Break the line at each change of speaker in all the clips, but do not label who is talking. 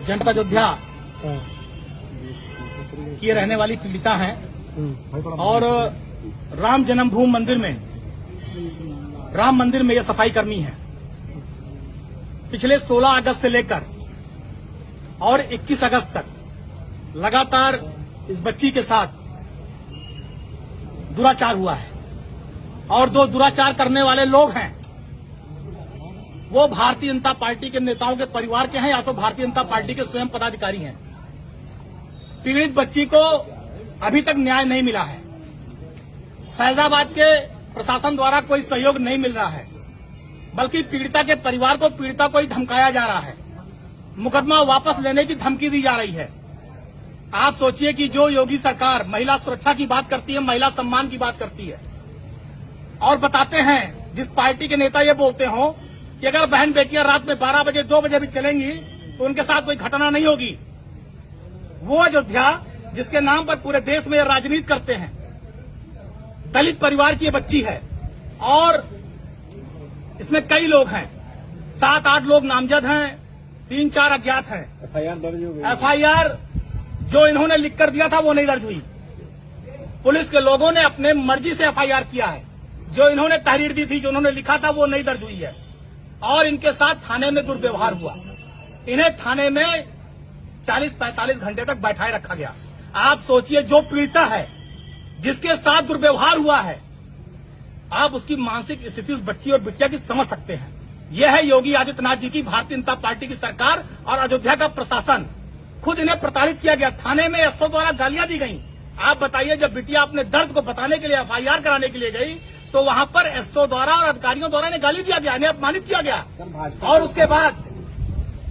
जनपद अयोध्या की रहने वाली पीड़िता हैं और राम जन्मभूमि मंदिर में राम मंदिर में ये सफाई कर्मी है। पिछले 16 अगस्त से लेकर और 21 अगस्त तक लगातार इस बच्ची के साथ दुराचार हुआ है और दो दुराचार करने वाले लोग हैं वो भारतीय जनता पार्टी के नेताओं के परिवार के हैं या तो भारतीय जनता पार्टी के स्वयं पदाधिकारी हैं। पीड़ित बच्ची को अभी तक न्याय नहीं मिला है। फैजाबाद के प्रशासन द्वारा कोई सहयोग नहीं मिल रहा है, बल्कि पीड़िता के परिवार को पीड़िता को ही धमकाया जा रहा है। मुकदमा वापस लेने की धमकी दी जा रही है। आप सोचिए कि जो योगी सरकार महिला सुरक्षा की बात करती है, महिला सम्मान की बात करती है और बताते हैं जिस पार्टी के नेता ये बोलते हो कि अगर बहन बेटियां रात में 12 बजे 2 बजे भी चलेंगी तो उनके साथ कोई घटना नहीं होगी, वो अयोध्या जिसके नाम पर पूरे देश में राजनीति करते हैं, दलित परिवार की ये बच्ची है और इसमें कई लोग हैं, 7-8 लोग नामजद हैं, 3-4 अज्ञात हैं। एफआईआर जो इन्होंने लिख कर दिया था वो नहीं दर्ज हुई। पुलिस के लोगों ने अपने मर्जी से एफआईआर किया है। जो इन्होंने तहरीर दी थी, जो उन्होंने लिखा था वो नहीं दर्ज हुई है और इनके साथ थाने में दुर्व्यवहार हुआ। इन्हें थाने में 40-45 घंटे तक बैठाए रखा गया। आप सोचिए जो पीड़िता है जिसके साथ दुर्व्यवहार हुआ है, आप उसकी मानसिक स्थिति उस बच्ची और बिटिया की समझ सकते हैं। यह है योगी आदित्यनाथ जी की भारतीय जनता पार्टी की सरकार और अयोध्या का प्रशासन। खुद इन्हें प्रताड़ित किया गया, थाने में एसओ द्वारा गालियां दी गई। आप बताइए, जब बिटिया अपने दर्द को बताने के लिए एफआईआर कराने के लिए गई तो वहां पर एसओ द्वारा और अधिकारियों द्वारा इन्हें गाली दिया गया, इन्हें अपमानित किया गया और उसके बाद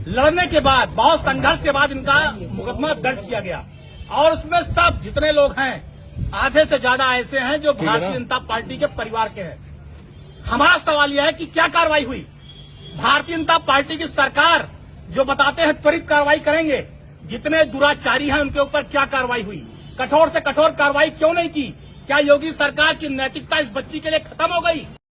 लड़ने के बाद बहुत संघर्ष के बाद इनका मुकदमा दर्ज किया गया और उसमें सब जितने लोग हैं आधे से ज्यादा ऐसे हैं जो भारतीय जनता पार्टी के परिवार के हैं। हमारा सवाल यह है कि क्या कार्रवाई हुई? भारतीय जनता पार्टी की सरकार जो बताते हैं त्वरित कार्रवाई करेंगे, जितने दुराचारी हैं उनके ऊपर क्या कार्रवाई हुई? कठोर से कठोर कार्रवाई क्यों नहीं की? क्या योगी सरकार की नैतिकता इस बच्ची के लिए खत्म हो गई?